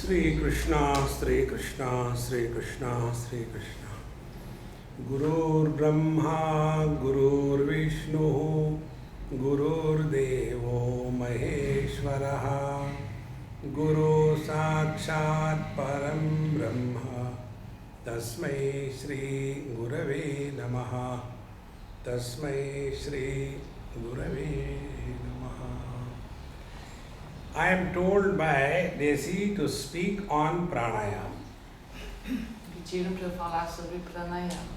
Sri Krishna, Sri Krishna, Sri Krishna, Sri Krishna. Gurur Brahma, Gurur Vishnu, Gurur Devo Maheshwaraha, Guru Sakshat Param Brahma, Tasmai Shri Gurave Namaha, Tasmai Shri Gurave Namaha. I am told by Desi to speak on Pranayama. Pediram para eu falar sobre Pranayama.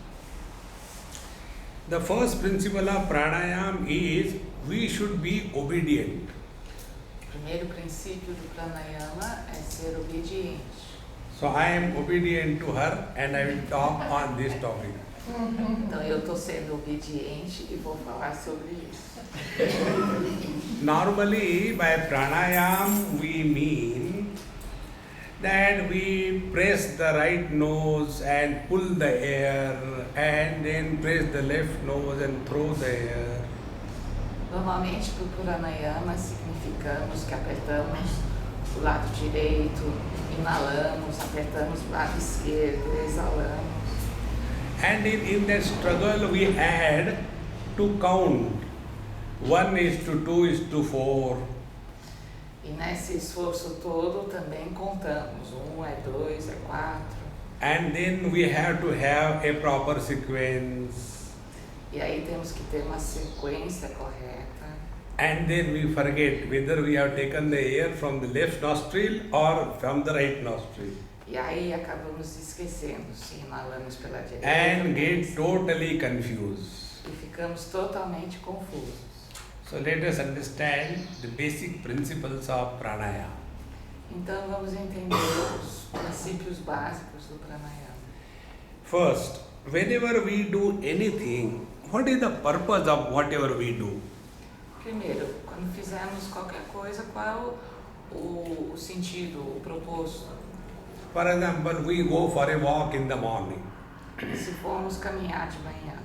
The first principle of Pranayama is we should be obedient. O primeiro princípio do Pranayama é ser obediente. So I am obedient to her and I will talk on this topic. Então eu estou sendo obediente e vou falar sobre isso. Normally by Pranayama we mean that we press the right nose and pull the air and then press the left nose and throw the air. Normalmente por Pranayama significamos que apertamos o lado direito, inalamos, apertamos o lado esquerdo, exalamos. And in that struggle we had to count. 1:2:4. E nesse esforço todo também contamos. 1 é 2, é 4. And then we have to have a proper sequence. E aí temos que ter uma sequência correta. And then we forget whether we have taken the air from the left nostril or from the right nostril. E aí acabamos esquecendo se inalamos pela direita. And get totally confused. E ficamos totalmente confusos. So let us understand the basic principles of pranayama. Então vamos entender os princípios básicos do Pranayama. First, whenever we do anything, what is the purpose of whatever we do? Primeiro, quando fizermos qualquer coisa, qual é o sentido, o propósito? For example, we go for a walk in the morning. Se formos caminhar de manhã.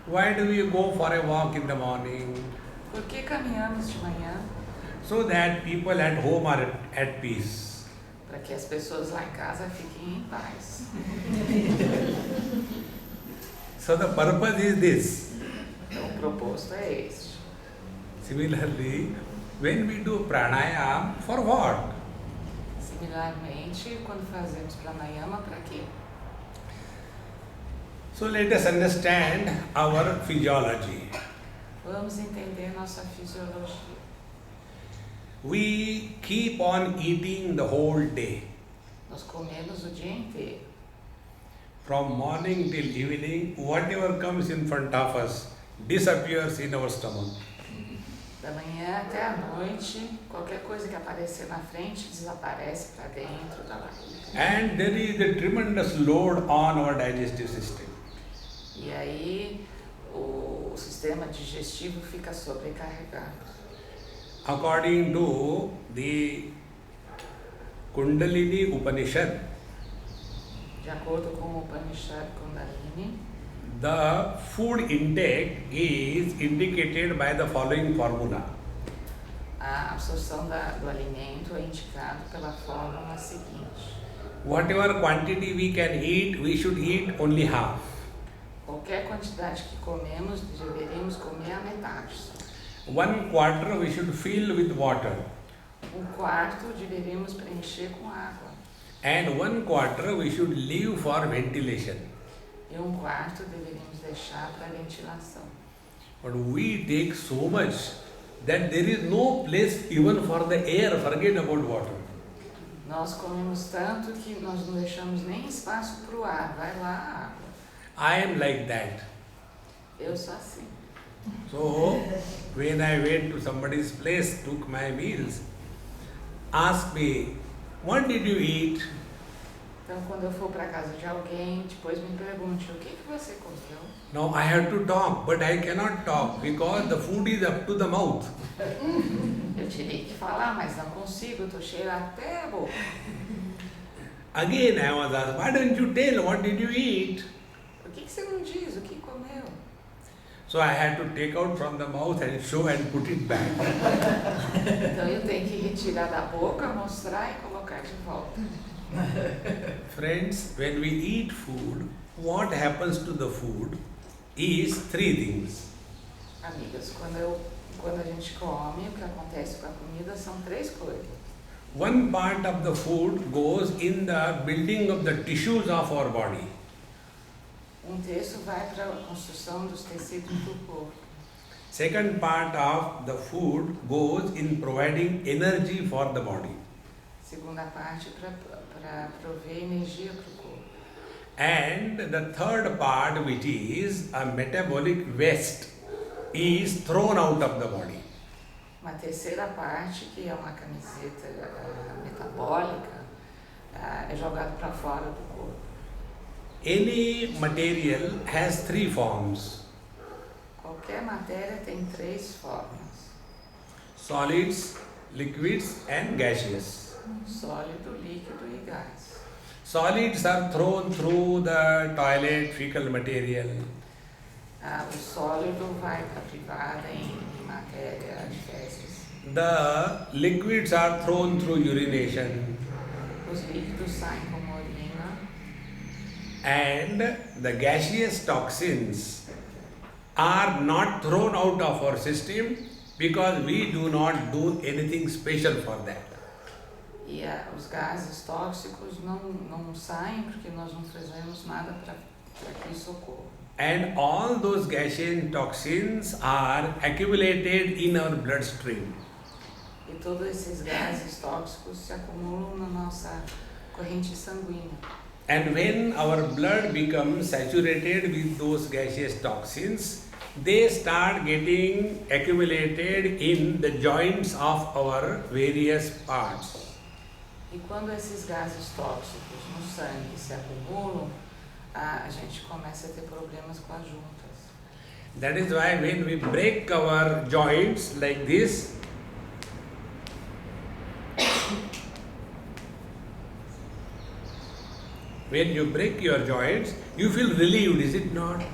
Why do we go for a walk in the morning? Por que caminhamos de manhã? So that people at home are at peace. Para que as pessoas lá em casa fiquem em paz. So the purpose is this. Então o propósito é este. Similarly, when we do pranayama, for what? Similarmente, quando fazemos Pranayama, para quê? So let us understand our physiology. Vamos entender nossa fisiologia. We keep on eating the whole day. Nós comemos o dia inteiro. From morning till evening, whatever comes in front of us disappears in our stomach. Da manhã até a noite, qualquer coisa que aparecer na frente desaparece para dentro da barriga. And there is a tremendous load on our digestive system. E aí o sistema digestivo fica sobrecarregado. According to the Kundalini Upanishad, De acordo com o Upanishad Kundalini, the food intake is indicated by the following formula. a absorção do alimento é indicado pela fórmula seguinte. Whatever quantity we can eat, we should eat only half. Qualquer quantidade que comemos, deveríamos comer a metade só. 1/4 we should fill with water. 1/4 deveríamos preencher com água. And 1/4 we should leave for ventilation. E 1/4 deveríamos deixar para ventilação. But we take so much that there is no place even for the air, forget about water. Nós comemos tanto que nós não deixamos nem espaço para o ar, vai lá a água. I am like that. Eu sou assim. So, when I went to somebody's place, took my meals, asked me, what did you eat? Então, quando eu for para casa de alguém, depois me pergunte, o que você comeu? Now I have to talk, but I cannot talk because the food is up to the mouth. Eu teria que falar, mas não consigo, eu estou cheio até a boca. Again I was asked, why don't you tell what did you eat? Por que você não diz o que comeu? So I had to take out from the mouth and show and put it back. Então eu tenho que retirar da boca, mostrar e colocar de volta. Friends, when we eat food, what happens to the food is three things. Amigas, quando a gente come, o que acontece com a comida são três coisas. One part of the food goes in the building of the tissues of our body. Terço vai para a construção dos tecidos do corpo. Second part of the food goes in providing energy for the body. Segunda parte para prover energia para o corpo. And the third part, which is a metabolic waste, is thrown out of the body. Uma terceira parte, que é uma camiseta metabólica, é jogado para fora do corpo. Any material has three forms: Qualquer matéria tem três formas: solids, liquids and gaseous. Sólido, líquido e gás. Solids are thrown through the toilet, fecal material. O sólido vai para a privada em matéria de fezes. The liquids are thrown through urination. Os líquidos saem como urina. And the gaseous toxins are not thrown out of our system because we do not do anything special for that. E os gases tóxicos não saem porque nós não fazemos nada para que isso ocorra. And all those gaseous toxins are accumulated in our bloodstream. E todos esses gases tóxicos se acumulam na nossa corrente sanguínea. And when our blood becomes saturated with those gaseous toxins, they start getting accumulated in the joints of our various parts. E quando esses gases tóxicos no sangue se acumulam, a gente começa a ter problemas com as juntas. That is why when we break our joints like this, when you break your joints, you feel relieved, is it not?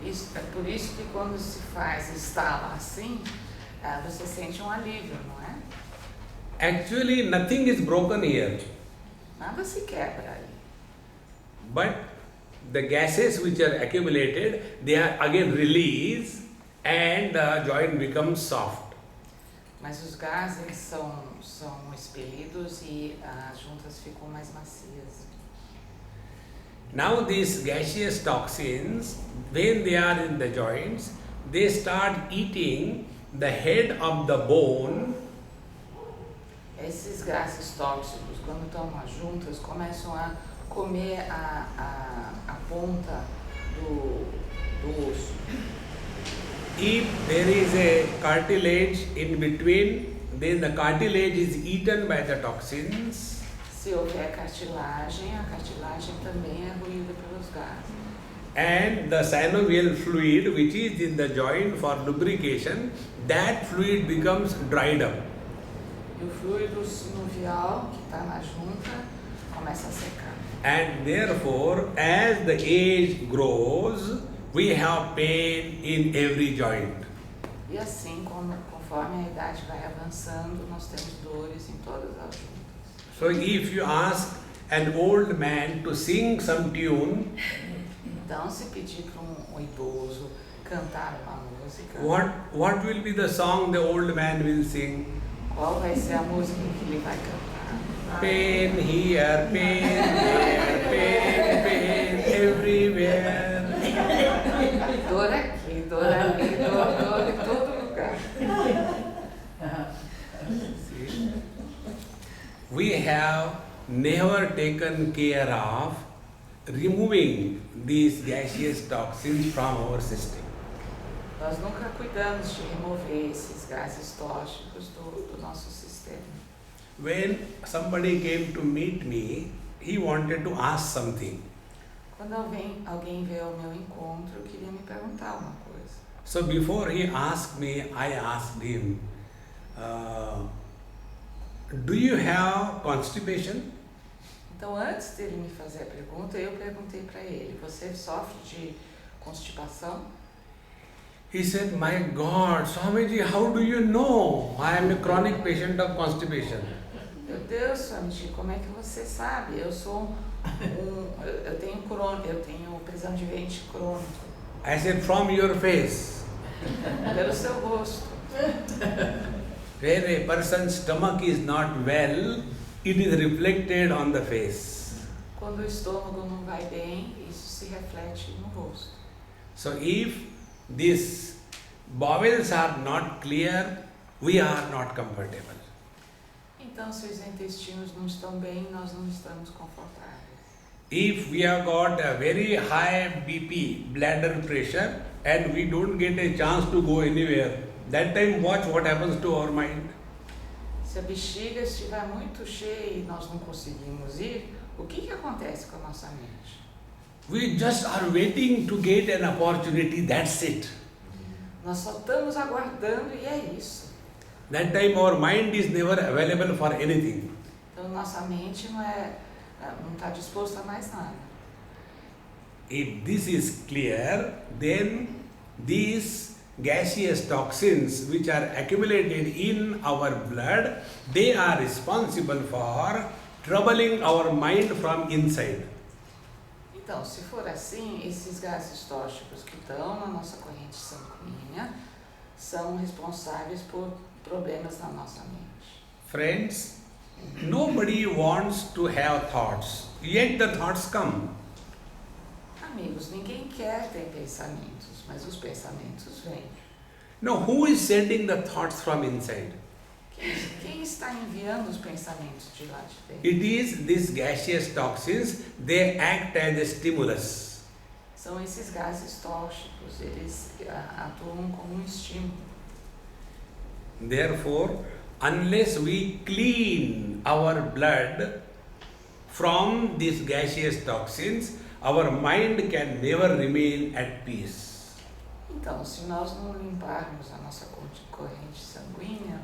É por isso que quando se faz estala assim, você sente alívio, não é? Actually, nothing is broken here. Nada se quebra ali. But the gases which are accumulated, they are again released and the joint becomes soft. Mas os gases são expelidos e as juntas ficam mais macias. Now these gaseous toxins, when they are in the joints, they start eating the head of the bone. Esses gases tóxicos, quando estão nas juntas, começam a comer a ponta do osso. If there is a cartilage in between, then the cartilage is eaten by the toxins. Se houver cartilagem, a cartilagem também é ruída pelos gases. And the synovial fluid, which is in the joint for lubrication, that fluid becomes dried up. E o fluido sinovial, que está na junta, começa a secar. And therefore, as the age grows, we have pain in every joint. E assim, conforme a idade vai avançando, nós temos dores em todas as juntas. So if you ask an old man to sing some tune, Então, se pedir para um idoso cantar uma música, what will be the song the old man will sing? qual vai ser a música que ele vai cantar? Pain here, pain there, pain, pain everywhere. Dor aqui, dor ali, dor em todo lugar. See? We have never taken care of removing these gaseous toxins from our system. Nós nunca cuidamos de remover esses gases tóxicos do nosso sistema. When somebody came to meet me, he wanted to ask something. Quando alguém veio ao meu encontro, queria me perguntar uma coisa. So before he asked me, I asked him, do you have constipation? Então, antes dele me fazer a pergunta, eu perguntei para ele: você sofre de constipação? He said, "My God, Swamiji, how do you know? I am a chronic patient of constipation." Meu Deus, Swamiji, como é que você sabe? Eu tenho prisão de ventre crônico. I said, "From your face." Pelo seu rosto. When a person's stomach is not well, it is reflected on the face. Quando o estômago não vai bem, isso se reflete no rosto. So if these bowels are not clear, we are not comfortable. Então, se os intestinos não estão bem, nós não estamos confortáveis. If we have got a very high BP, bladder pressure, and we don't get a chance to go anywhere, that time watch what happens to our mind. Se a bexiga estiver muito cheia e nós não conseguimos ir, o que acontece com a nossa mente? We just are waiting to get an opportunity, that's it. Nós só estamos aguardando e é isso. That time our mind is never available for anything. Então nossa mente não está disposta a mais nada. If this is clear, then these gaseous toxins which are accumulated in our blood, they are responsible for troubling our mind from inside. Então, se for assim, esses gases tóxicos que estão na nossa corrente sanguínea são responsáveis por problemas na nossa mente. Friends, nobody wants to have thoughts, yet the thoughts come. Amigos, ninguém quer ter pensamentos, mas os pensamentos vêm. Now, who is sending the thoughts from inside? Quem está enviando os pensamentos de lá de dentro? It is these gaseous toxins, they act as a stimulus. São esses gases tóxicos, eles atuam como um estímulo. Therefore, unless we clean our blood from these gaseous toxins, our mind can never remain at peace. Então, se nós não limparmos a nossa corrente sanguínea,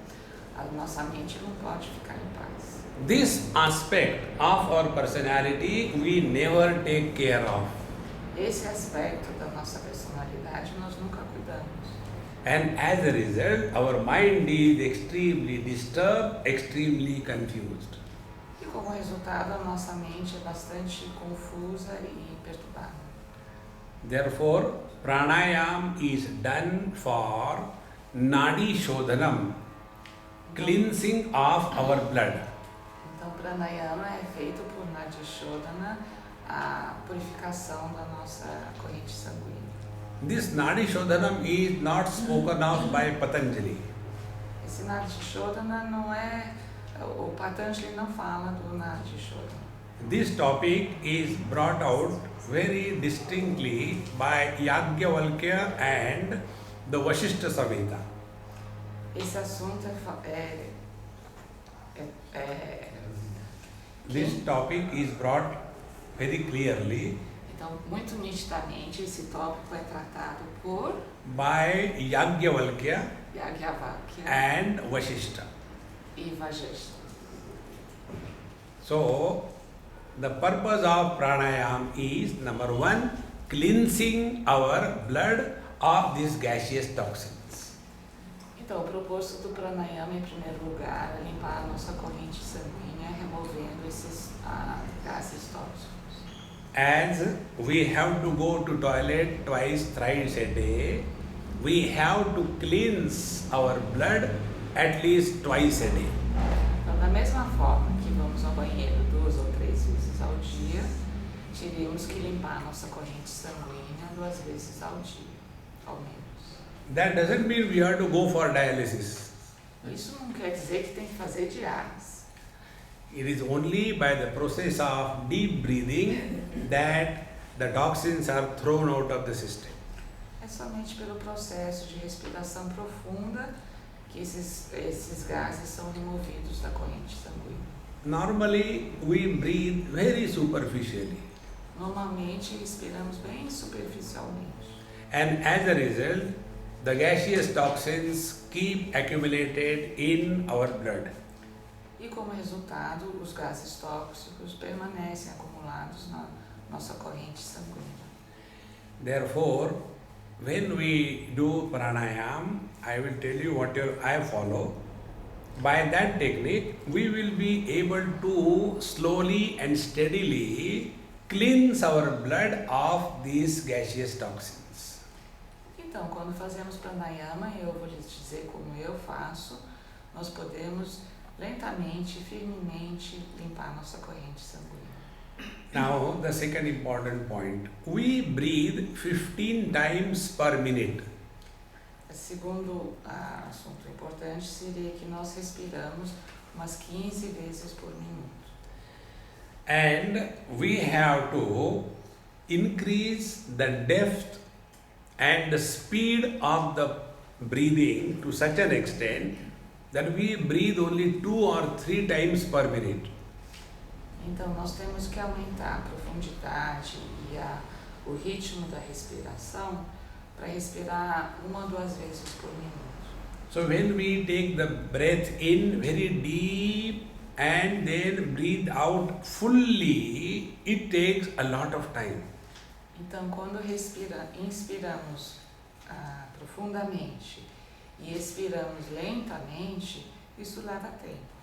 a nossa mente não pode ficar em paz. This aspect of our personality we never take care of. Esse aspecto da nossa personalidade nós nunca cuidamos. And as a result, our mind is extremely disturbed, extremely confused. E como resultado, a nossa mente é bastante confusa e perturbada. Therefore, pranayama is done for nadi shodhanam, cleansing of our blood. Então, pranayama é feito por Nadi Shodhana, a purificação da nossa corrente sanguínea. This nadi shodhanam is not spoken of by Patanjali. Esse Nadi Shodhana não é... O Patanjali não fala do Nadi Shodhana. This topic is brought out very distinctly by Yajnavalkya and the Vashishta Samhita. Esse assunto This topic is brought very clearly Então, muito nitidamente, esse tópico é tratado por by Yajnavalkya Yajnavalkya and Vashishta. e Vashishta. So, the purpose of pranayama is, number one, cleansing our blood of these gaseous toxins. Então, o propósito do pranayama, em primeiro lugar, é limpar a nossa corrente sanguínea, removendo esses gases tóxicos. As we have to go to toilet twice, thrice a day, we have to cleanse our blood at least twice a day. Então, da mesma forma que vamos ao banheiro 2 ou 3 vezes ao dia, teríamos que limpar a nossa corrente sanguínea 2 vezes ao dia, ao menos. That doesn't mean we have to go for dialysis. Isso não quer dizer que tem que fazer diálise. It is only by the process of deep breathing that the toxins are thrown out of the system. É somente pelo processo de respiração profunda que esses gases são removidos da corrente sanguínea. Normally, we breathe very superficially. Normalmente, respiramos bem superficialmente. And as a result, the gaseous toxins keep accumulated in our blood. E como resultado, os gases tóxicos permanecem acumulados na nossa corrente sanguínea. Therefore, when we do pranayama, I will tell you what I follow. By that technique, we will be able to slowly and steadily cleanse our blood of these gaseous toxins. Então, quando fazemos pranayama, eu vou lhes dizer como eu faço, nós podemos lentamente, firmemente limpar nossa corrente sanguínea. Now, the second important point. We breathe 15 times per minute. Segundo assunto importante seria que nós respiramos umas 15 vezes por minuto. And we have to increase the depth and the speed of the breathing to such an extent that we breathe only 2 or 3 times per minute. Então nós temos que aumentar a profundidade e o ritmo da respiração para respirar 1 ou 2 vezes por minuto. So when we take the breath in very deep and then breathe out fully, it takes a lot of time. Então quando inspiramos profundamente e expiramos lentamente, isso leva tempo.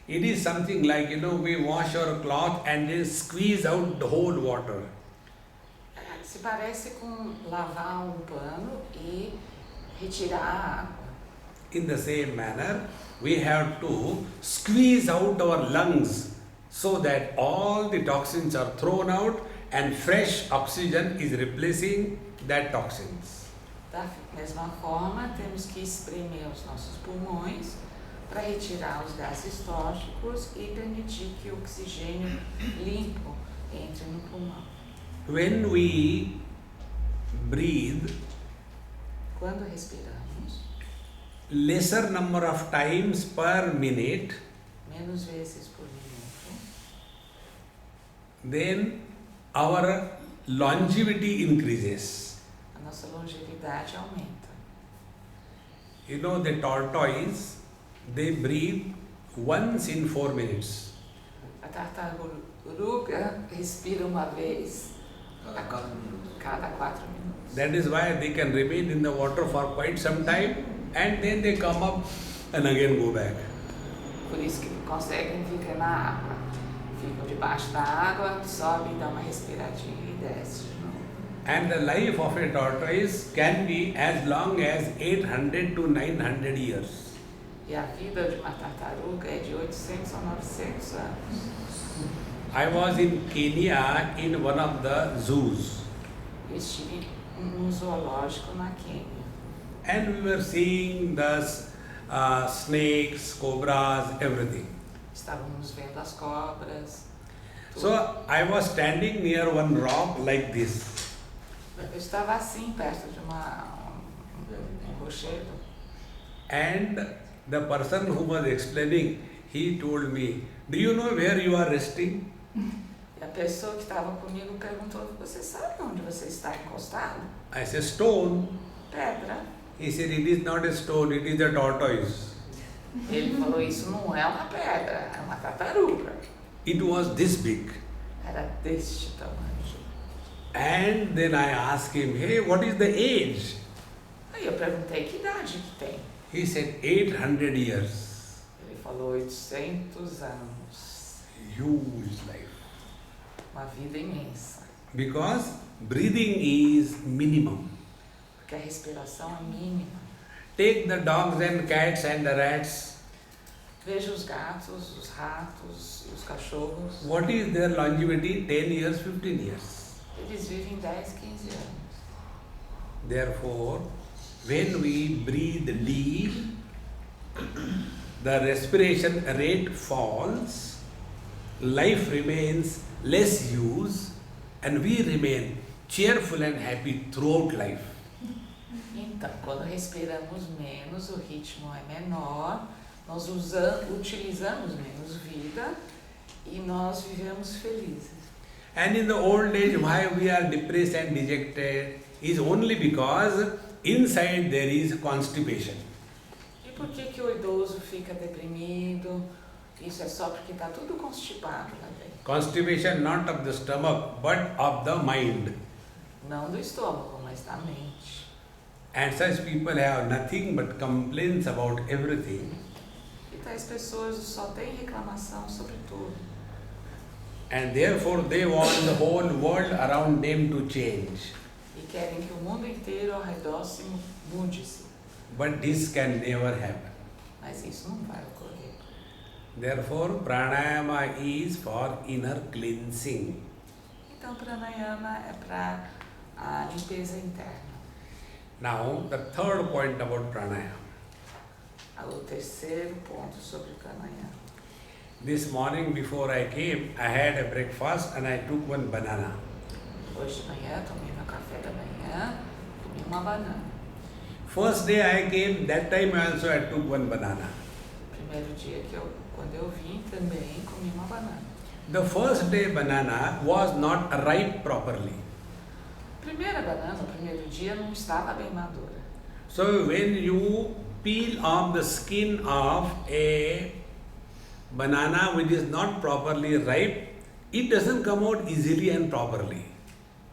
It is something like, we wash our cloth and then squeeze out the whole water. Se parece com lavar pano e retirar a água. In the same manner, we have to squeeze out our lungs so that all the toxins are thrown out and fresh oxygen is replacing that toxins. Da mesma forma, temos que espremer os nossos pulmões para retirar os gases tóxicos e permitir que o oxigênio limpo entre no pulmão. When we breathe, quando respiramos, lesser number of times per minute, menos vezes por minuto, then our longevity increases. a nossa longevidade aumenta. The tortoise, they breathe once in 4 minutes. A tartaruga respira uma vez cada 4 minutos. That is why they can remain in the water for quite some time and then they come up and again go back. Por isso que conseguem ficar na água. Ficam debaixo da água, sobem, dão uma respiradinha e desce de novo. And the life of a tortoise can be as long as 800 to 900 years. E a vida de uma tartaruga é de 800 a 900 anos. I was in Kenya in one of the zoos. Eu estive em zoológico na Quênia. And we were seeing the snakes, cobras, everything. Estávamos vendo as cobras. So I was standing near one rock like this. Eu estava assim, perto de rochedo. And the person who was explaining, he told me, do you know where you are resting? E a pessoa que estava comigo perguntou, você sabe onde você está encostado? I said, stone. Pedra. He said, it is not a stone, it is a tortoise. Ele falou, isso não é uma pedra, é uma tartaruga. It was this big. Era deste tamanho. And then I asked him, hey, what is the age? Aí eu perguntei, que idade que tem? He said, 800 years. Ele falou, 800 anos. Huge life. Uma vida imensa. Because breathing is minimum. Porque a respiração é mínima. Take the dogs and cats and the rats. Veja os gatos, os ratos e os cachorros. What is their longevity? 10 years, 15 years. Eles vivem 10, 15 anos. Therefore, when we breathe deep, the respiration rate falls, life remains less use, and we remain cheerful and happy throughout life. Então, quando respiramos menos, o ritmo é menor, nós utilizamos menos vida e nós vivemos felizes. And in the old age, why we are depressed and dejected is only because inside there is constipation. E por que o idoso fica deprimido? Isso é só porque está tudo constipado lá dentro. Constipation not of the stomach, but of the mind. Não do estômago, mas da mente. And such people have nothing but complaints about everything. E tais pessoas só têm reclamação sobre tudo. And therefore they want the whole world around them to change. E querem que o mundo inteiro ao redor se mude-se. But this can never happen. Mas isso não vai ocorrer. Therefore, pranayama is for inner cleansing. Então, pranayama é para a limpeza interna. Now, the third point about pranayama. O terceiro ponto sobre pranayama. This morning before I came, I had a breakfast and I took one banana. Hoje de manhã, tomei meu café da manhã, comi uma banana. First day I came, that time also I took one banana. Primeiro dia quando eu vim, também comi uma banana. The first day banana was not ripe properly. Primeira banana, no primeiro dia, não estava bem madura. So when you peel off the skin of a banana which is not properly ripe, it doesn't come out easily and properly.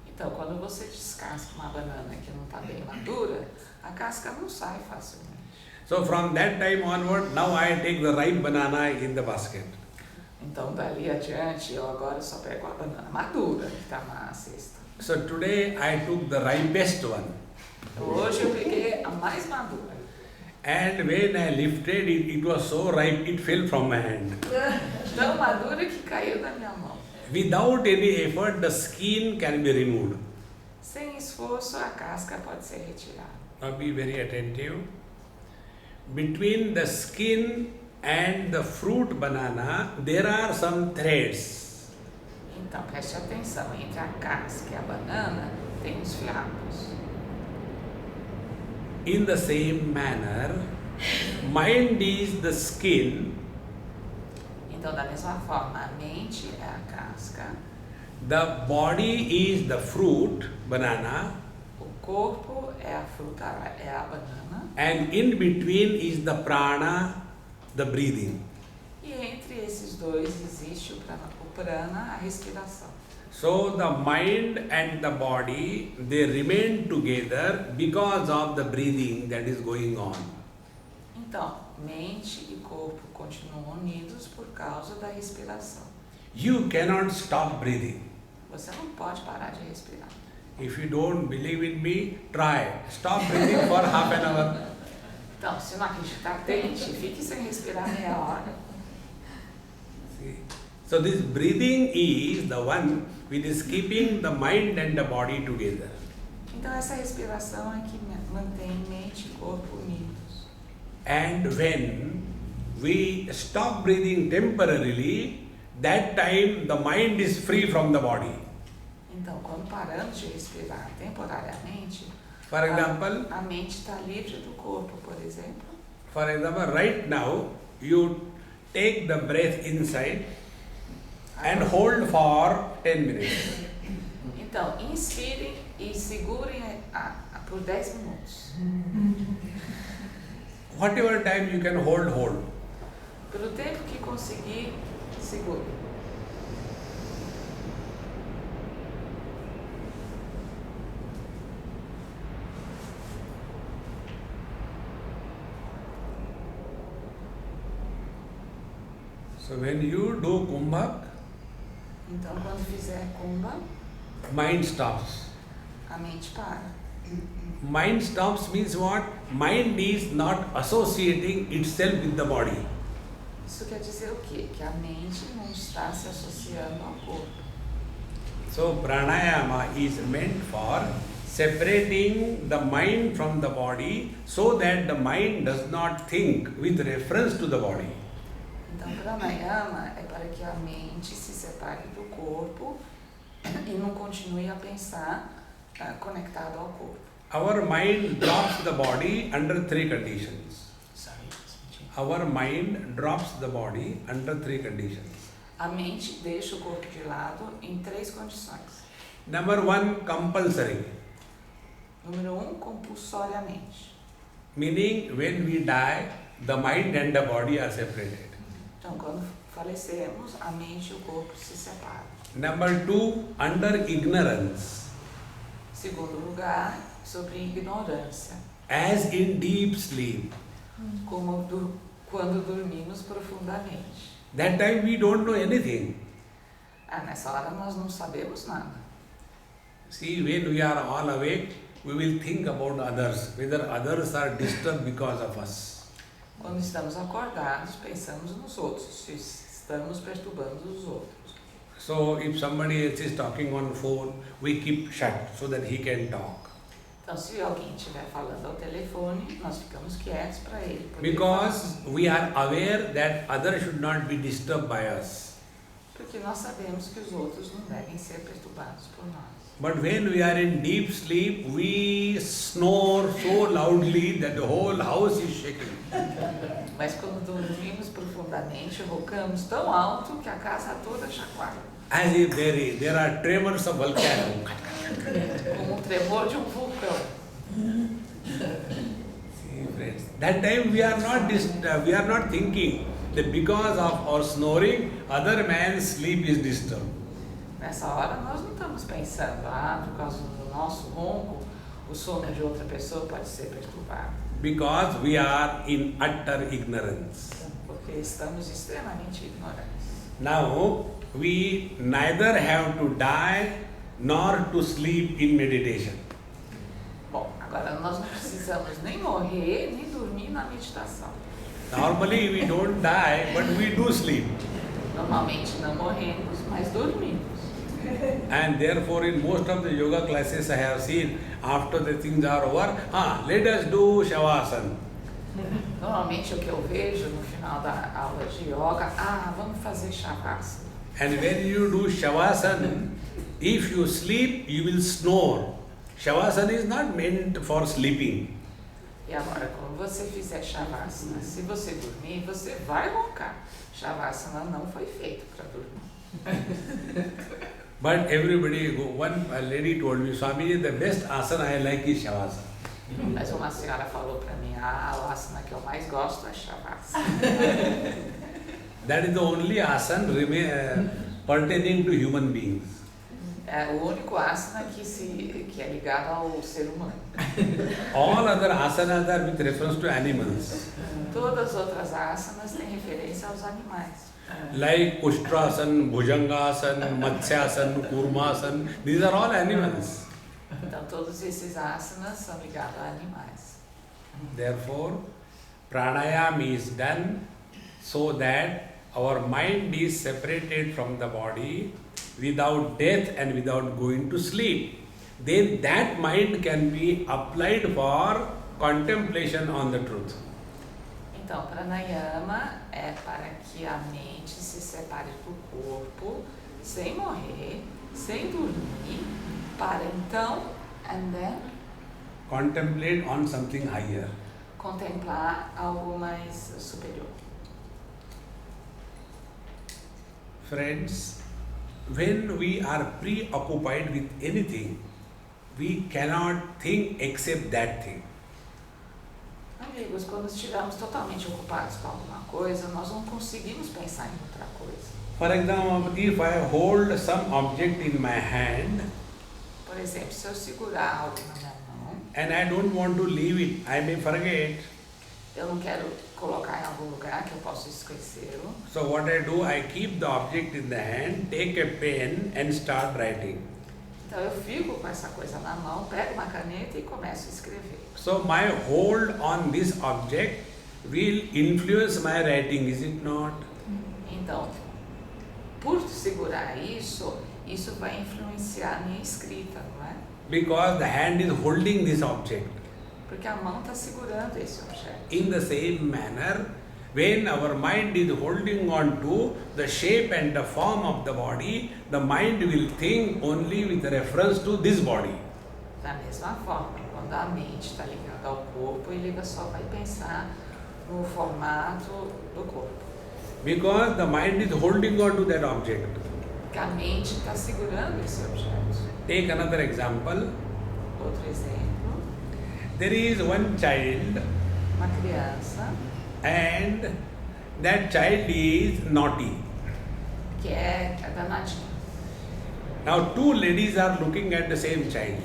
Então, quando você descasca uma banana que não está bem madura, a casca não sai facilmente. So from that time onward, now I take the ripe banana in the basket. Então, dali adiante, eu agora só pego a banana madura que está na cesta. So today I took the ripest one. Hoje eu peguei a mais madura. And when I lifted it, it was so ripe, it fell from my hand. Tão madura que caiu da minha mão. Without any effort, the skin can be removed. Sem esforço, a casca pode ser retirada. Now be very attentive. Between the skin and the fruit banana, there are some threads. Então, preste atenção, entre a casca e a banana tem os fiapos. In the same manner, mind is the skin, Então, da mesma forma, a mente é a casca, the body is the fruit, banana, o corpo é a fruta, é a banana, and in between is the prana, the breathing. e entre esses dois existe o prana, a respiração. So the mind and the body, they remain together because of the breathing that is going on. Então, mente e corpo continuam unidos por causa da respiração. You cannot stop breathing. Você não pode parar de respirar. If you don't believe in me, try. Stop breathing for half an hour. Então, se não acreditar, tente, fique sem respirar meia hora. See? So this breathing is the one which is keeping the mind and the body together. Então, essa respiração é que mantém mente e corpo unidos. And when we stop breathing temporarily, that time the mind is free from the body. Então, quando paramos de respirar temporariamente, For example, a mente está livre do corpo, por exemplo. right now you take the breath inside and hold for 10 minutes. Então, inspirem e segurem por 10 minutos. Whatever time you can hold. Pelo tempo que conseguir, segure. So when you do kumbhak, Então, quando fizer kumbha, mind stops. a mente para. Mind stops means what? Mind is not associating itself with the body. Isso quer dizer o quê? Que a mente não está se associando ao corpo. So pranayama is meant for separating the mind from the body so that the mind does not think with reference to the body. Então, pranayama é para que a mente se separe do corpo e não continue a pensar conectado ao corpo. Our mind drops the body under three conditions. Our mind drops the body under three conditions. A mente deixa o corpo de lado em 3 condições. Number 1, compulsory. Número 1, compulsoriamente. Meaning when we die, the mind and the body are separated. Então, quando falecemos, a mente e o corpo se separam. Number 2, under ignorance. Segundo lugar, sobre ignorância. as in deep sleep. como quando dormimos profundamente. That time we don't know anything. Nessa hora nós não sabemos nada. See, when we are all awake, we will think about others, whether others are disturbed because of us. Quando estamos acordados, pensamos nos outros, se estamos perturbando os outros. So if somebody else is talking on phone, we keep shut so that he can talk. Então, se alguém estiver falando ao telefone, nós ficamos quietos para ele poder Because we are aware that others should not be disturbed by us. porque nós sabemos que os outros não devem ser perturbados por nós. But when we are in deep sleep, we snore so loudly that the whole house is shaking. Mas quando dormimos profundamente, rocamos tão alto que a casa toda chacoalha. As if there are tremors of volcano. Como tremor de vulcão. See, friends, that time we are not thinking that because of our snoring, other man's sleep is disturbed. Nessa hora nós não estamos pensando, por causa do nosso ronco, o sono de outra pessoa pode ser perturbado. Because we are in utter ignorance. Porque estamos extremamente ignorantes. Now, we neither have to die nor to sleep in meditation. Bom, agora nós não precisamos nem morrer, nem dormir na meditação. Normally we don't die, but we do sleep. Normalmente não morremos, mas dormimos. And therefore in most of the yoga classes I have seen, after the things are over, let us do Shavasana. Normalmente o que eu vejo no final da aula de yoga, vamos fazer Shavasana. And when you do Shavasana, if you sleep, you will snore. Shavasana is not meant for sleeping. E agora, quando você fizer Shavasana, se você dormir, você vai roncar. Shavasana não foi feito para dormir. But everybody, one lady told me, Swami, the best asana I like is Shavasana. Mas uma senhora falou para mim, o asana que eu mais gosto é Shavasana. That is the only asana pertaining to human beings. É o único asana que é ligado ao ser humano. All other asanas are with reference to animals. Todas as outras asanas têm referência aos animais. Like Ushtrasana, Bhujangasana, Matsyasana, Kurmasana, these are all animals. Então todos esses asanas são ligados a animais. Therefore, pranayama is done so that our mind is separated from the body without death and without going to sleep. Then that mind can be applied for contemplation on the truth. Então, pranayama é para que a mente se separe do corpo, sem morrer, sem dormir, para então, and then, Contemplate on something higher. contemplar algo mais superior. Friends, when we are preoccupied with anything, we cannot think except that thing. Amigos, quando estivermos totalmente ocupados com alguma coisa, nós não conseguimos pensar em outra coisa. For example, if I hold some object in my hand Por exemplo, se eu segurar algo na minha mão, and I don't want to leave it, I may forget. eu não quero colocar em algum lugar que eu possa esquecê-lo. So what I do, I keep the object in the hand, take a pen and start writing. Então eu fico com essa coisa na mão, pego uma caneta e começo a escrever. So my hold on this object will influence my writing, is it not? Então, por segurar isso vai influenciar a minha escrita, não é? Because the hand is holding this object. Porque a mão está segurando esse objeto. In the same manner, when our mind is holding on to the shape and the form of the body, the mind will think only with reference to this body. Da mesma forma, quando a mente está ligada ao corpo, ele só vai pensar no formato do corpo. Because the mind is holding on to that object. Porque a mente está segurando esse objeto. Take another example. Outro exemplo, There is one child uma criança and that child is naughty. que é danadinha. Now two ladies are looking at the same child.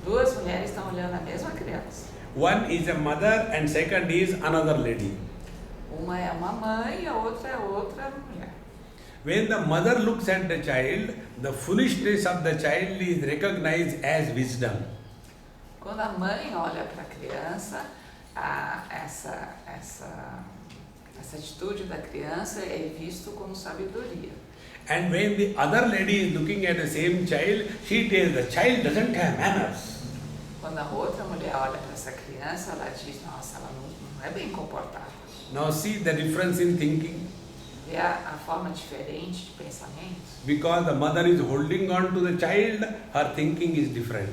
Duas mulheres estão olhando a mesma criança. One is a mother and second is another lady. Uma é uma mãe e a outra é outra mulher. When the mother looks at the child, the foolishness of the child is recognized as wisdom. Quando a mãe olha para a criança, essa atitude da criança é visto como sabedoria. And when the other lady is looking at the same child, she tells the child doesn't have manners. Quando a outra mulher olha para essa criança, ela diz, nossa, ela não é bem comportada. Now see the difference in thinking. Vê a forma diferente de pensamento? Because the mother is holding on to the child, her thinking is different.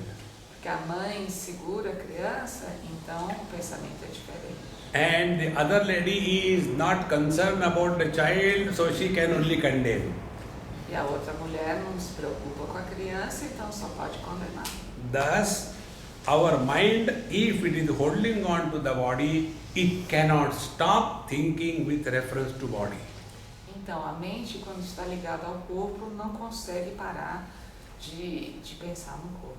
Porque a mãe segura a criança, então o pensamento é diferente. And the other lady is not concerned about the child, so she can only condemn. E a outra mulher não se preocupa com a criança, então só pode condenar. Thus, our mind, if it is holding on to the body, it cannot stop thinking with reference to body. Então, a mente, quando está ligada ao corpo, não consegue parar de pensar no corpo.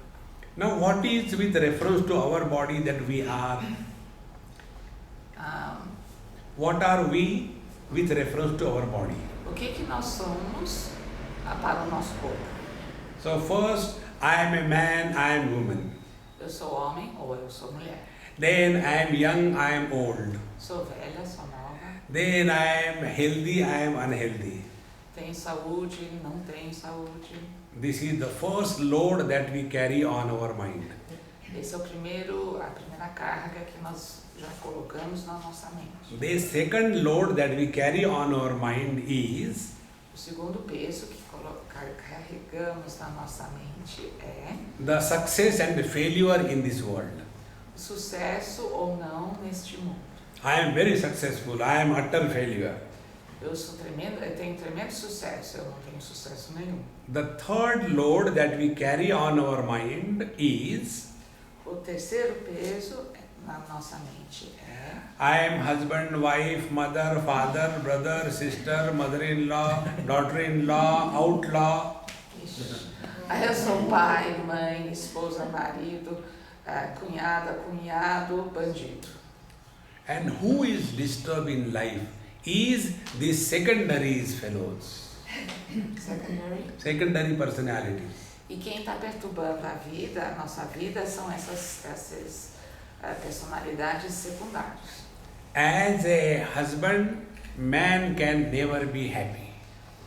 Now, what is with reference to our body that we are? What are we with reference to our body? O que nós somos para o nosso corpo? So first, I am a man, I am woman. Eu sou homem ou eu sou mulher. Then I am young, I am old. Sou velha, sou nova. Then I am healthy, I am unhealthy. Tenho saúde, não tenho saúde. This is the first load that we carry on our mind. Esse é a primeira carga que nós já colocamos na nossa mente. The second load that we carry on our mind is O segundo peso que carregamos na nossa mente é the success and the failure in this world. o sucesso ou não neste mundo. I am very successful, I am utter failure. Eu tenho tremendo sucesso, eu não tenho sucesso nenhum. The third load that we carry on our mind is O terceiro peso na nossa mente é I am husband, wife, mother, father, brother, sister, mother-in-law, daughter-in-law, outlaw. Aí eu sou pai, mãe, esposa, marido, cunhada, cunhado, bandido. And who is disturbed in life is the secondaries fellows. Secondary personalities. E quem está perturbando a nossa vida, são essas personalidades secundárias. As a husband, man can never be happy.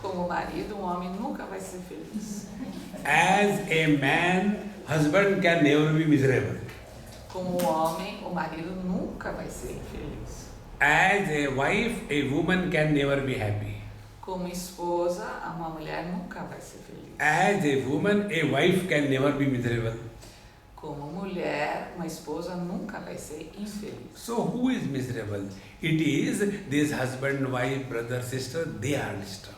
Como marido, homem nunca vai ser feliz. As a man, husband can never be miserable. Como homem, o marido nunca vai ser infeliz. As a wife, a woman can never be happy. Como esposa, uma mulher nunca vai ser feliz. As a woman, a wife can never be miserable. Como mulher, uma esposa nunca vai ser infeliz. So who is miserable? It is this husband, wife, brother, sister, they are disturbed.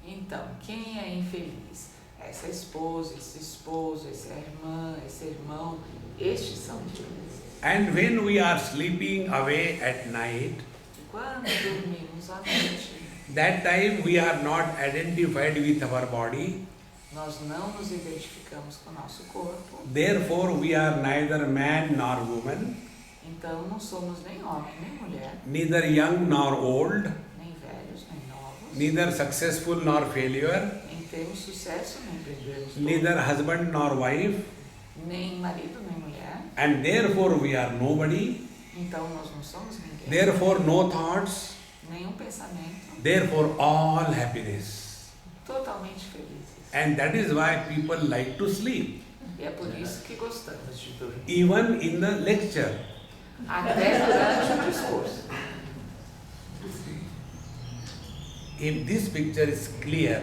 Então, quem é infeliz? Essa esposa, esse esposo, essa irmã, esse irmão, estes são infelizes. And when we are sleeping away at night, E quando dormimos à noite, that time we are not identified with our body. nós não nos identificamos com o nosso corpo. Therefore, we are neither man nor woman, Então, não somos nem homem, nem mulher, neither young nor old, nem velhos, nem novos, neither successful nor failure, nem temos sucesso, nem perdemos tudo, neither husband nor wife, nem marido, nem mulher. and therefore we are nobody, Então, nós não somos ninguém, therefore no thoughts, nenhum pensamento, therefore all happiness. totalmente felizes. And that is why people like to sleep, E é por isso que gostamos de dormir. even in the lecture. Até durante o discurso. If this picture is clear,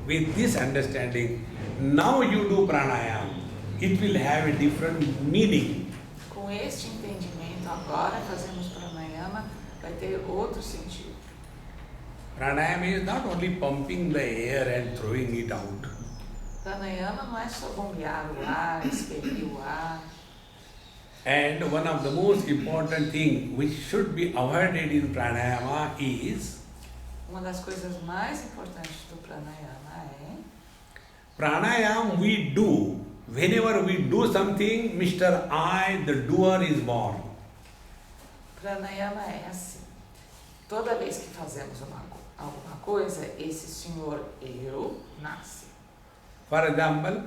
with this understanding, now you do pranayama, it will have a different meaning. Com este entendimento, agora fazemos pranayama, vai ter outro sentido. Pranayama is not only pumping the air and throwing it out. Pranayama não é só bombear o ar, expelir o ar. And one of the most important things which should be avoided in pranayama is Uma das coisas mais importantes do pranayama é pranayama we do Whenever we do something, Mr. I, the doer, is born. Pranayama é assim. Toda vez que fazemos alguma coisa, esse senhor eu nasce. For example,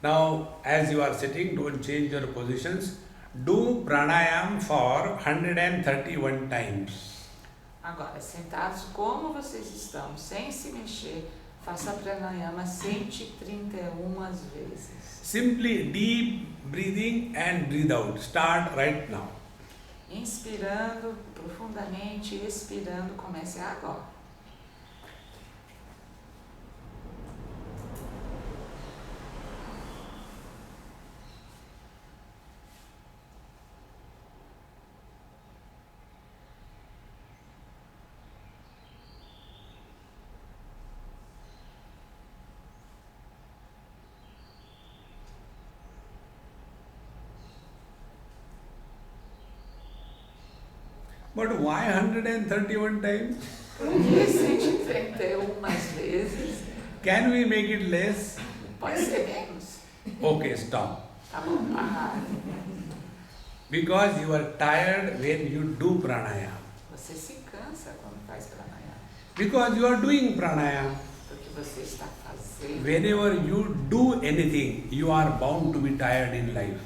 now as you are sitting, don't change your positions. Do pranayam for 131 times. Agora, sentados como vocês estão, sem se mexer, faça pranayama 131 vezes. Simply deep breathing and breathe out. Start right now. Inspirando profundamente, expirando, comece agora. But why 131 times? Por que 131 vezes? Can we make it less? Pode ser menos. Okay, stop. Tá bom, para. Because you are tired when you do pranayama. Você se cansa quando faz pranayama. Because you are doing pranayama. Porque você está fazendo. Whenever you do anything, you are bound to be tired in life.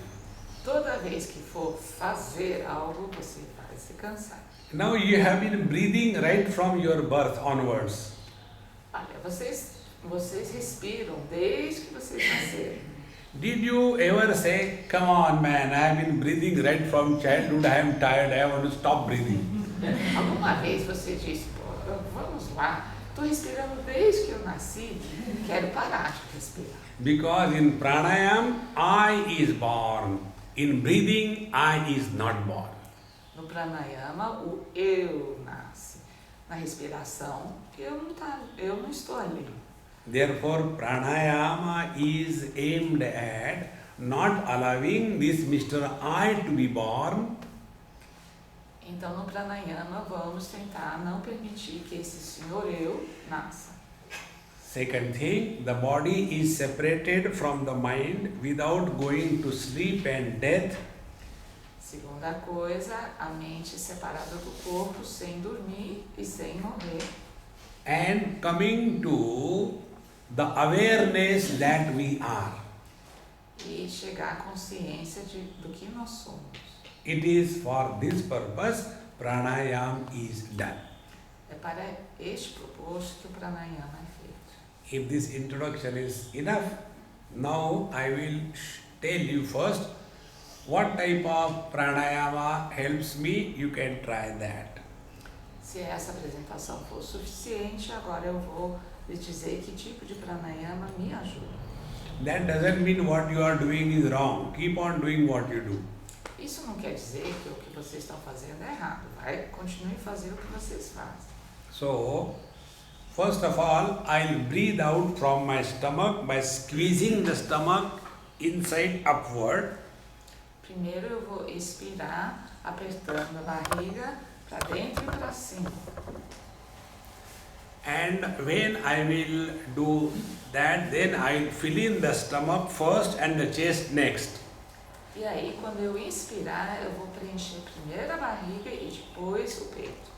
Toda vez que for fazer algo, você vai se cansar. Now you have been breathing right from your birth onwards. Olha, vocês respiram desde que vocês nasceram. Did you ever say, come on man, I have been breathing right from childhood, I am tired, I want to stop breathing? Alguma vez você disse, pô, vamos lá, estou respirando desde que eu nasci, quero parar de respirar. Because in pranayam, I is born. In breathing, I is not born. No pranayama, o eu nasce. Na respiração, eu não estou ali. Therefore, pranayama is aimed at not allowing this Mr. I to be born. Então, no pranayama, vamos tentar não permitir que esse senhor eu nasça. Second thing, the body is separated from the mind without going to sleep and death. Segunda coisa, a mente separada do corpo, sem dormir e sem morrer. And coming to the awareness that we are. E chegar à consciência do que nós somos. It is for this purpose pranayam is done. É para este propósito que o pranayama é feito. If this introduction is enough, now I will tell you first what type of pranayama helps me. You can try that. Se essa apresentação for suficiente, agora eu vou lhe dizer que tipo de pranayama me ajuda. That doesn't mean what you are doing is wrong. Keep on doing what you do. Isso não quer dizer que o que vocês estão fazendo é errado. Continue fazendo o que vocês fazem. So, first of all, I'll breathe out from my stomach by squeezing the stomach inside upward. Primeiro eu vou expirar, apertando a barriga para dentro e para cima. And when I will do that, then I'll fill in the stomach first and the chest next. E aí, quando eu inspirar, eu vou preencher primeiro a barriga e depois o peito.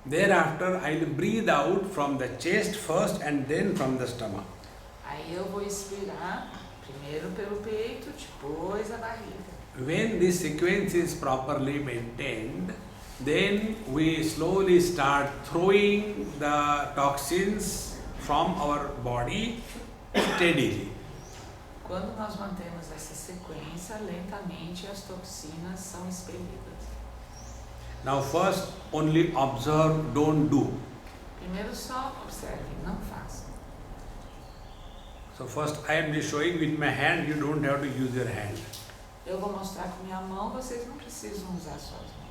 Thereafter, I'll breathe out from the chest first and then from the stomach. Aí eu vou expirar primeiro pelo peito, depois a barriga. When this sequence is properly maintained, then we slowly start throwing the toxins from our body steadily. Quando nós mantemos essa sequência, lentamente as toxinas são expelidas. Now first, only observe, don't do. Primeiro só observe, não faça. So first I am just showing with my hand, you don't have to use your hand. Eu vou mostrar com minha mão, vocês não precisam usar suas mãos.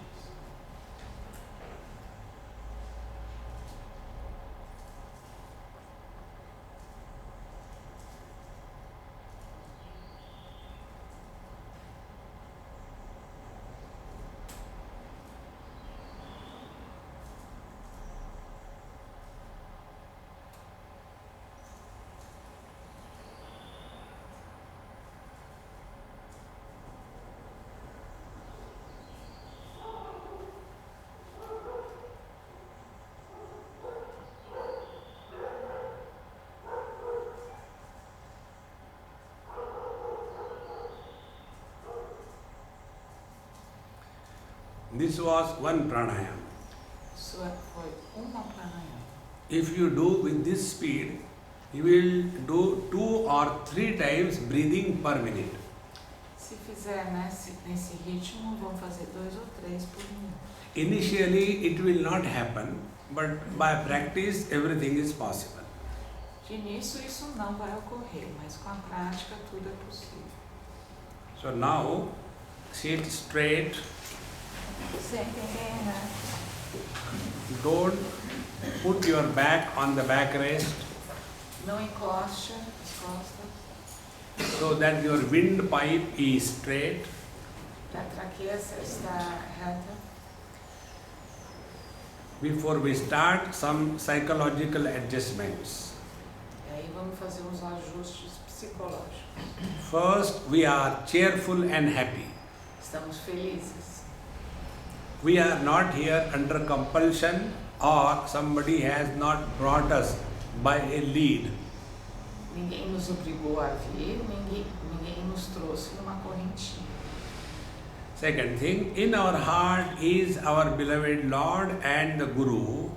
This was one pranayama. Isso foi uma pranayama. If you do with this speed, you will do 2 or 3 times breathing per minute. Se fizer nesse ritmo, vão fazer 2 ou 3 por minuto. Initially it will not happen, but by practice everything is possible. De início isso não vai ocorrer, mas com a prática tudo é possível. So now sit straight, Sentem bem, né? don't put your back on the backrest Não encoste as costas, so that your windpipe is straight. para a traqueia está reta. Before we start, some psychological adjustments. E aí vamos fazer uns ajustes psicológicos. First, we are cheerful and happy. Estamos felizes. We are not here under compulsion or somebody has not brought us by a lead. Ninguém nos obrigou a vir, ninguém nos trouxe numa correntinha. Second thing, in our heart is our beloved Lord and the Guru.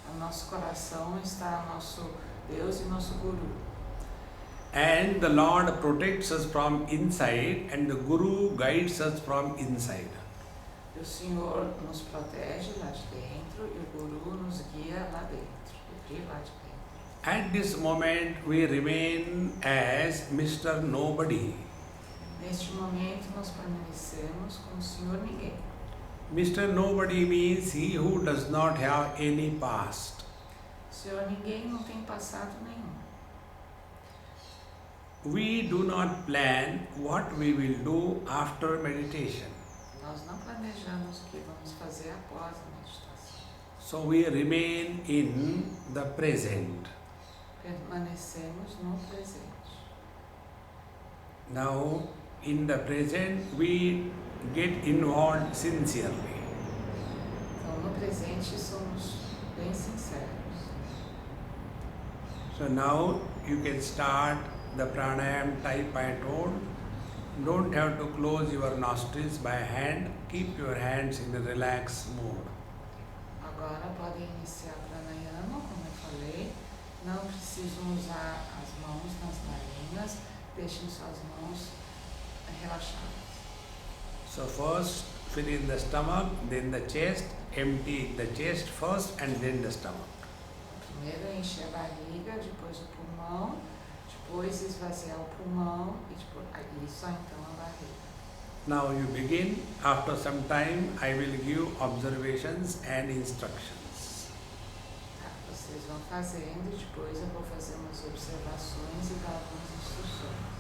No nosso coração está nosso Deus e nosso Guru. And the Lord protects us from inside and the Guru guides us from inside. E o Senhor nos protege lá de dentro e o Guru nos guia lá dentro, e lá de dentro. At this moment we remain as Mr. Nobody. Neste momento nós permanecemos como Senhor Ninguém. Mr. Nobody means he who does not have any past. Senhor Ninguém não tem passado nenhum. We do not plan what we will do after meditation. Nós não planejamos o que vamos fazer após a meditação. So we remain in the present. Permanecemos no presente. Now, in the present, we get involved sincerely. Então, no presente, somos bem sinceros. So now you can start the pranayama type I told. Don't have to close your nostrils by hand. Keep your hands in a relaxed mode. Agora podem iniciar pranayama, como eu falei. Não precisam usar as mãos nas narinas. Deixem suas mãos relaxadas. So first fill in the stomach, then the chest. Empty the chest first and then the stomach. Primeiro encher a barriga, depois o pulmão, depois esvaziar o pulmão e depois, aí só então a barriga. Now you begin. After some time I will give observations and instructions. Tá, vocês vão fazendo e depois eu vou fazer umas observações e dar algumas instruções.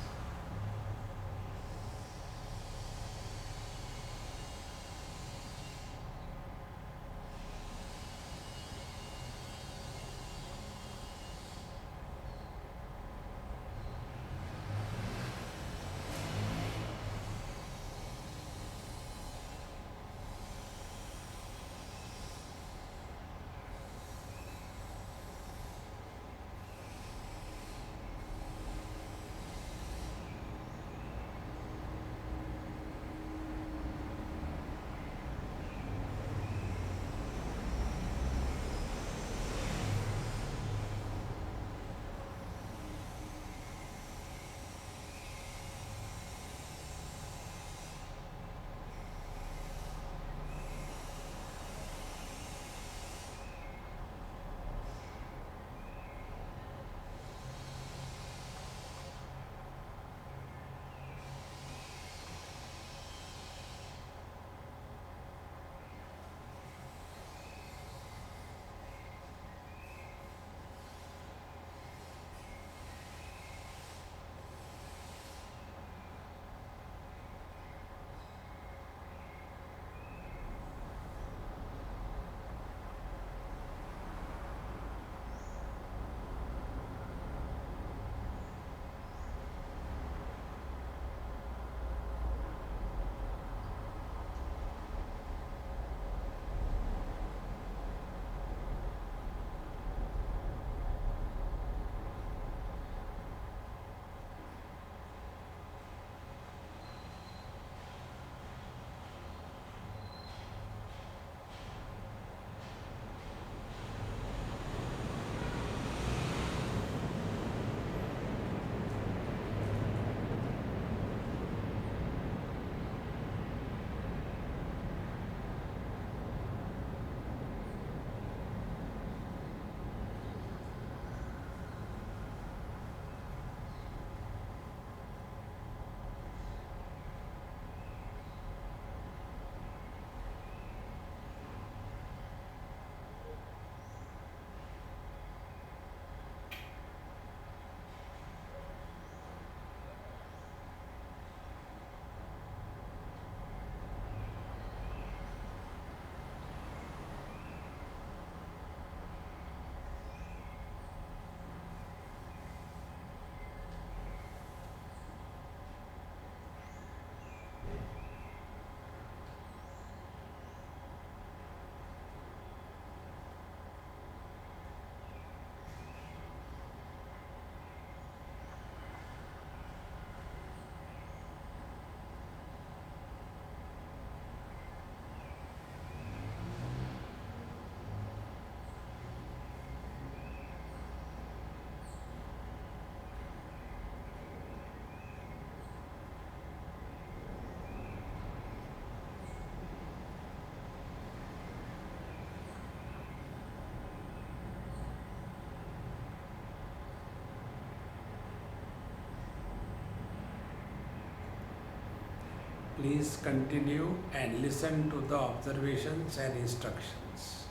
Please continue and listen to the observations and instructions.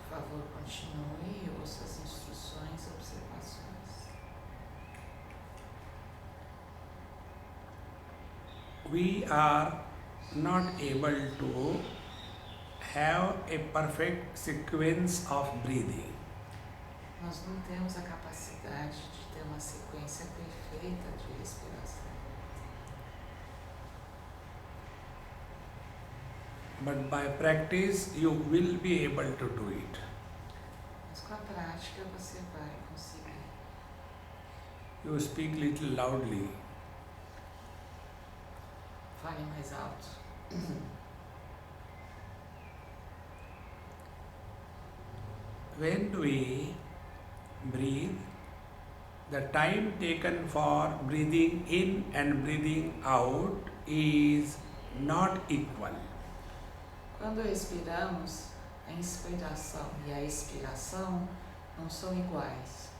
Por favor, continue e ouça as instruções e observações. We are not able to have a perfect sequence of breathing. Nós não temos a capacidade de ter uma sequência perfeita de respiração. But by practice, you will be able to do it. Mas com a prática você vai conseguir. You speak little loudly. Fale mais alto. When we breathe, the time taken for breathing in and breathing out is not equal. Quando respiramos, a inspiração e a expiração não são iguais.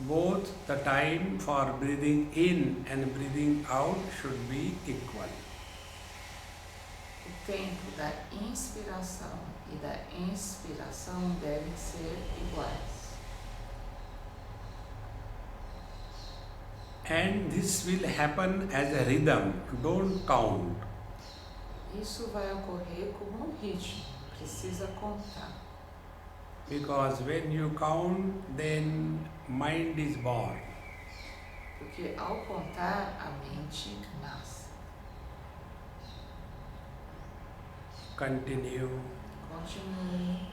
Both the time for breathing in and breathing out should be equal. O tempo da inspiração e da expiração devem ser iguais. And this will happen as a rhythm, don't count. Isso vai ocorrer como um ritmo, precisa contar. Because when you count, then mind is born. Porque ao contar, a mente nasce. Continue. Continue.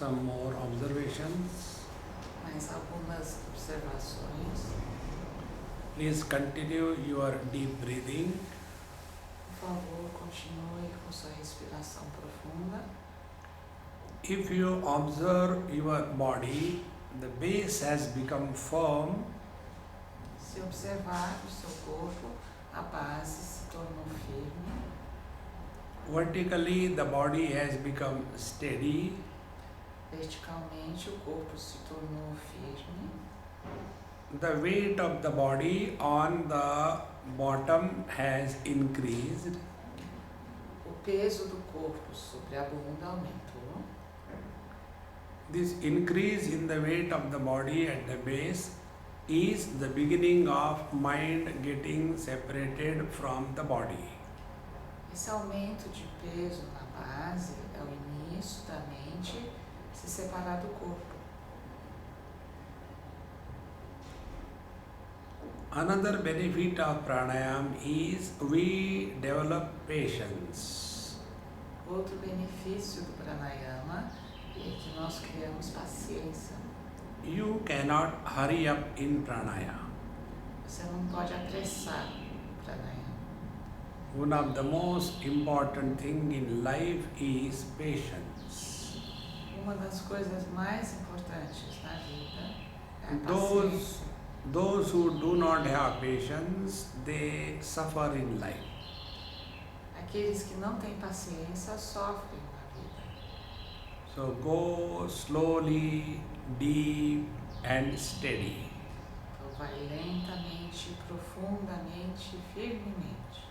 Some more observations. Mais algumas observações. Please continue your deep breathing. Por favor, continue com sua respiração profunda. If you observe your body, the base has become firm. Se observar o seu corpo, a base se tornou firme. Vertically, the body has become steady. Verticalmente, o corpo se tornou firme. The weight of the body on the bottom has increased. O peso do corpo sobre a bunda aumentou. This increase in the weight of the body at the base is the beginning of mind getting separated from the body. Esse aumento de peso na base é o início da mente se separar do corpo. Another benefit of pranayama is we develop patience. Outro benefício do pranayama é que nós criamos paciência. You cannot hurry up in pranayama. Você não pode apressar o pranayama. One of the most important thing in life is patience. Uma das coisas mais importantes na vida é a paciência. Those who do not have patience, they suffer in life. Aqueles que não têm paciência sofrem na vida. So go slowly, deep and steady. Então vai lentamente, profundamente, firmemente.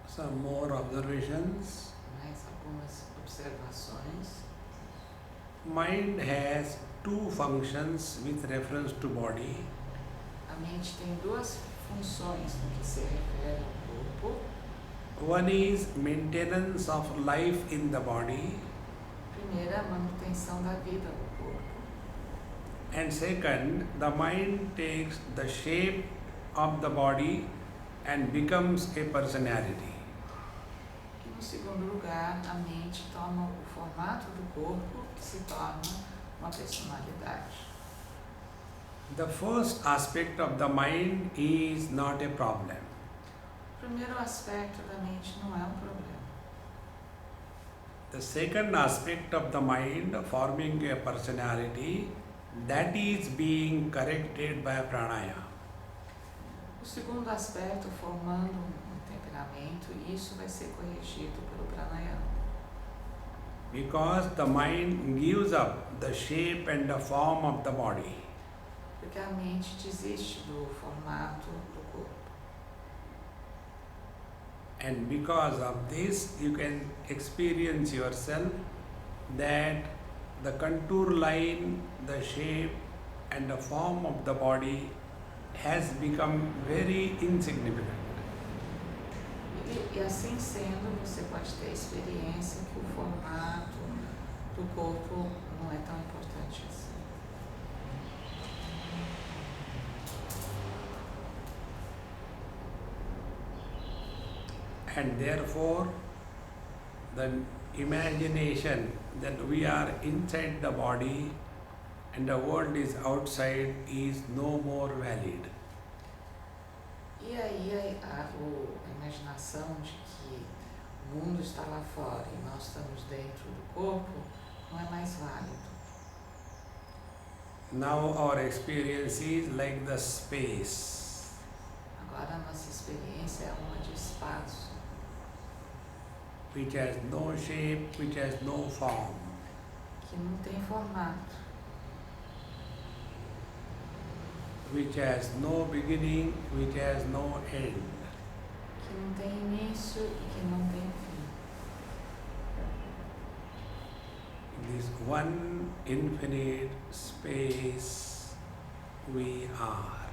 Some more observations. Mais algumas observações. Mind has two functions with reference to body. A mente tem duas funções no que se refere ao corpo. One is maintenance of life in the body, Primeira, a manutenção da vida no corpo. and second, the mind takes the shape of the body and becomes a personality. E no segundo lugar, a mente toma o formato do corpo que se torna uma personalidade. The first aspect of the mind is not a problem. O primeiro aspecto da mente não é um problema. The second aspect of the mind, forming a personality, that is being corrected by pranayama. O segundo aspecto, formando um temperamento, isso vai ser corrigido pelo pranayama. Because the mind gives up the shape and the form of the body. Porque a mente desiste do formato do corpo. And because of this, you can experience yourself that the contour line, the shape and the form of the body has become very insignificant. E assim sendo, você pode ter a experiência que o formato do corpo não é tão importante assim. and therefore the imagination that we are inside the body and the world is outside is no more valid. E aí a imaginação de que o mundo está lá fora e nós estamos dentro do corpo não é mais válido. Now our experience is like the space. Agora a nossa experiência é uma de espaço, Which has no shape, which has no form. que não tem formato, Which has no beginning, which has no end. que não tem início e que não tem fim. This one infinite space we are.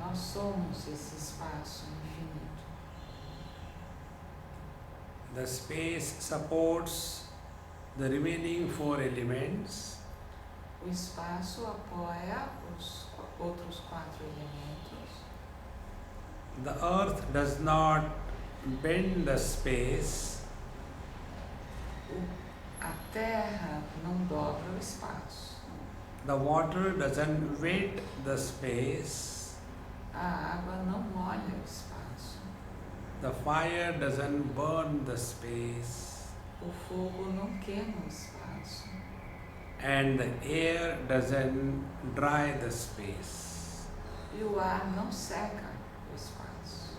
Nós somos esse espaço infinito. The space supports the remaining four elements. O espaço apoia os outros 4 elementos. The earth does not bend the space. A terra não dobra o espaço. The water doesn't wet the space. A água não molha o espaço. The fire doesn't burn the space. O fogo não queima o espaço. And the air doesn't dry the space. E o ar não seca o espaço.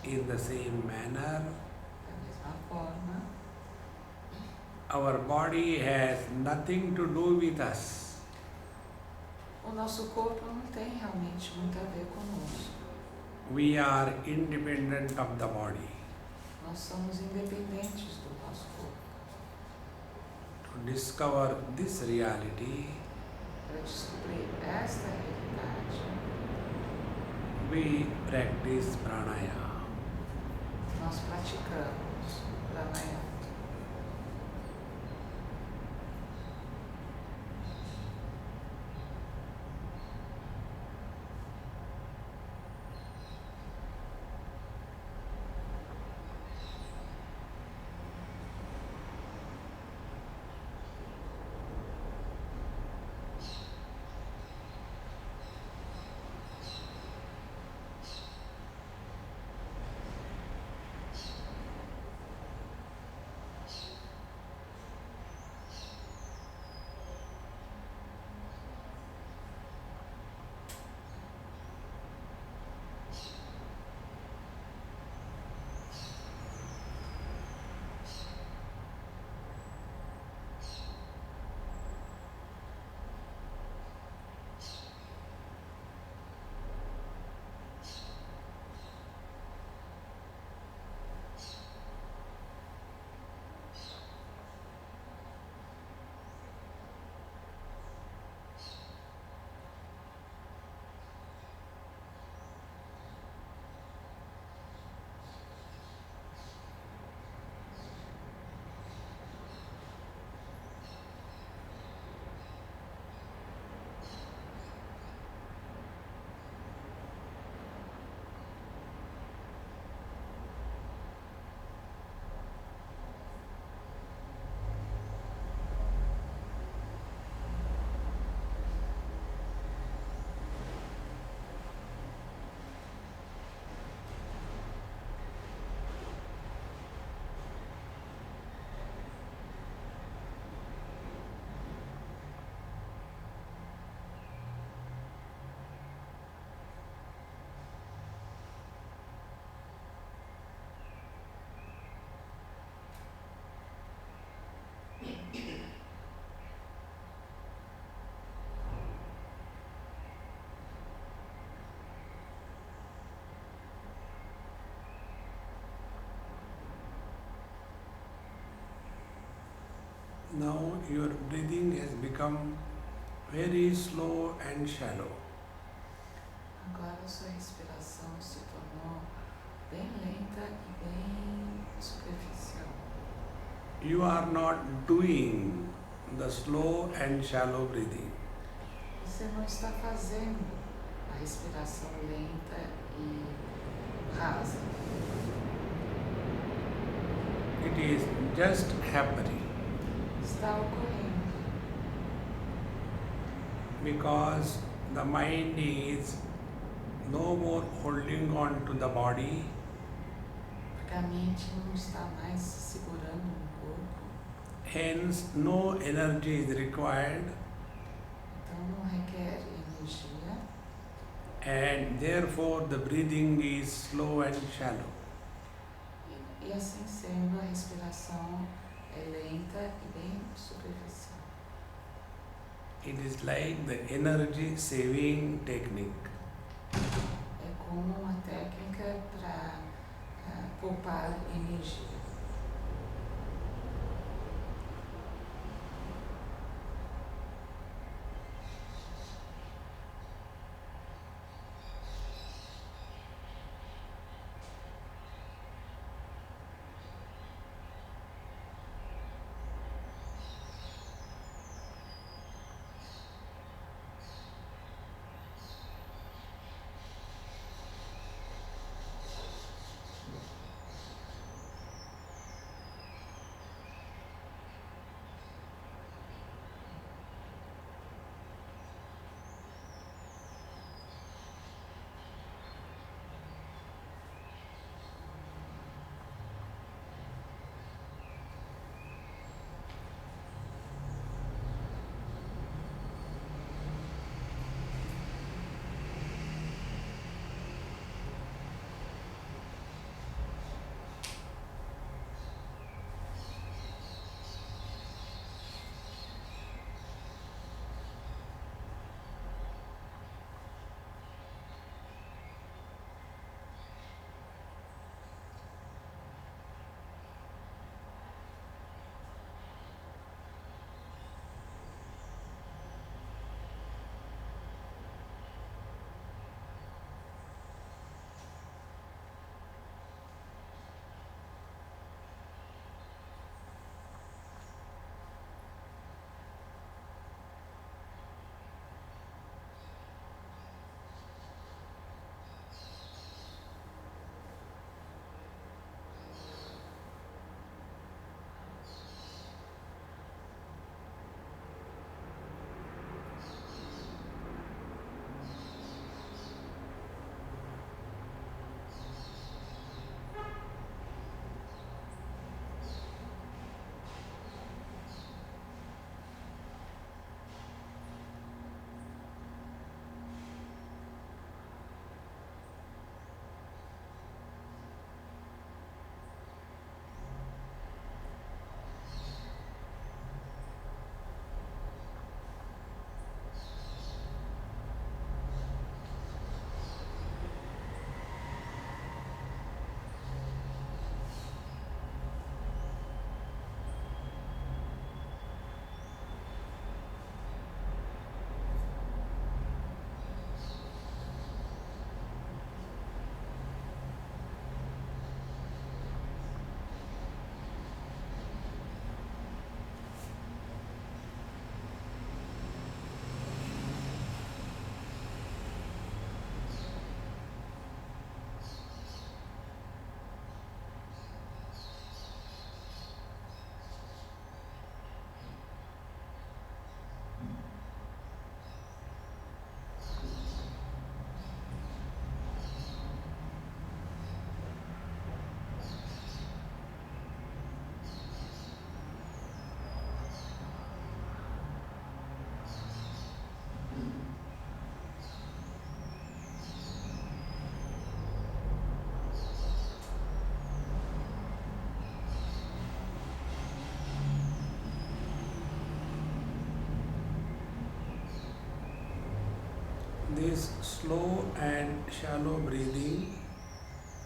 In the same manner, Da mesma forma, our body has nothing to do with us. o nosso corpo não tem realmente muito a ver conosco. We are independent of the body. Nós somos independentes do nosso corpo. To discover this reality, Para descobrir esta realidade, we practice pranayama. nós praticamos Pranayama. Now your breathing has become very slow and shallow. Agora a sua respiração se tornou bem lenta e bem superficial. You are not doing the slow and shallow breathing. Você não está fazendo a respiração lenta e rasa. It is just happening Está ocorrendo. because the mind is no more holding on to the body, Porque a mente não está mais se segurando no corpo. hence no energy is required, Então não requer energia. and therefore the breathing is slow and shallow. E assim sendo, a respiração é lenta e bem superficial. It is like the energy saving technique. É como uma técnica para poupar energia. This slow and shallow breathing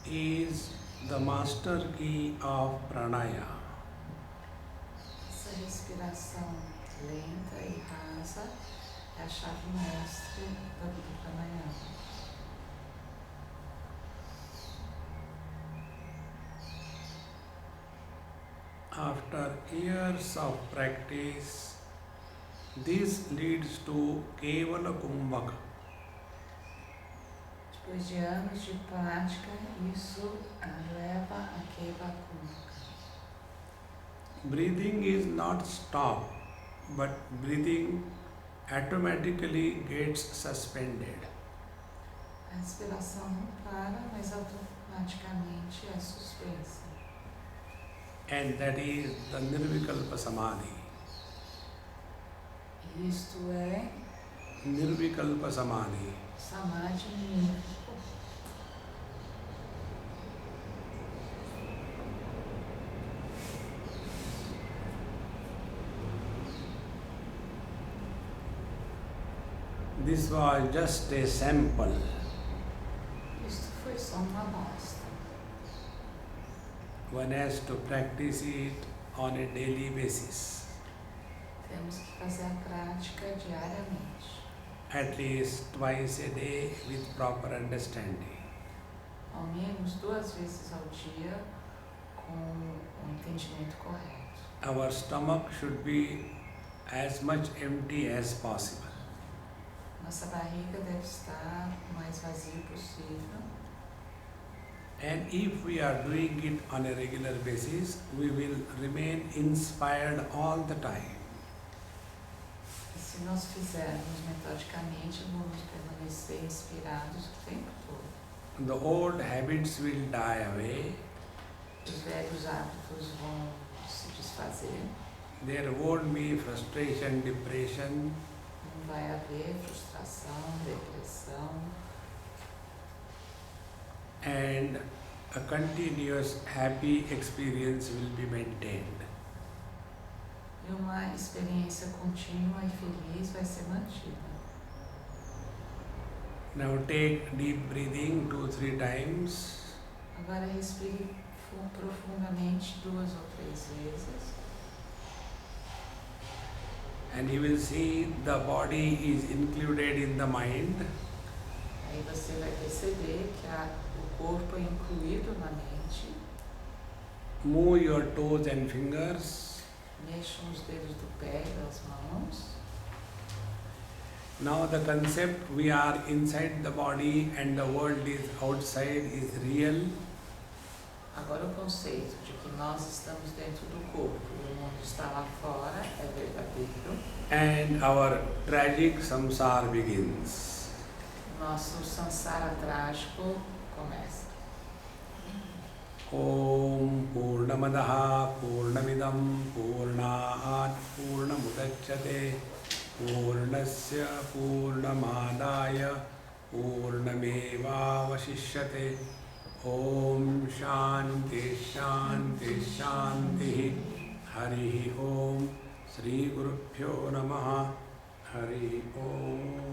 is the master key of pranayama. Essa respiração lenta e rasa é a chave mestre do Pranayama. After years of practice, this leads to Kevala Kumbhaka. Depois de anos de prática, isso leva a Kevala Kumbhaka. Breathing is not stop, but breathing automatically gets suspended. A respiração não para, mas automaticamente é suspensa. And that is the Nirvikalpa Samadhi. Isto é Nirvikalpa Samadhi. Samadhi nirvikalpa. This was just a sample. Isto foi só uma amostra. One has to practice it on a daily basis, Temos que fazer a prática diariamente, at least twice a day with proper understanding. ao menos 2 vezes ao dia, com o entendimento correto. Our stomach should be as much empty as possible. Nossa barriga deve estar o mais vazia possível. And if we are doing it on a regular basis, we will remain inspired all the time. E se nós fizermos metodicamente, vamos permanecer inspirados o tempo todo. The old habits will die away. Os velhos hábitos vão se desfazer. There won't be frustration, depression, Não vai haver frustração, depressão. and a continuous happy experience will be maintained. E uma experiência contínua e feliz vai ser mantida. Now take deep breathing 2-3 times. Agora respire profundamente 2 ou 3 vezes. And you will see the body is included in the mind. Aí você vai perceber que o corpo é incluído na mente. Move your toes and fingers. Mexam os dedos do pé e das mãos. Now the concept we are inside the body and the world is outside is real. Agora o conceito de que nós estamos dentro do corpo e o mundo está lá fora é verdadeiro. And our tragic samsara begins. Nosso samsara trágico começa. Om Purnamadaha Purnamidam Purnat Purnamudachyate Purnasya Purnamadaya Purnameva Vashishyate. Om Shanti Shanti Shanti. Hari Om. Sri Gurubhyo Namaha. Hari Om.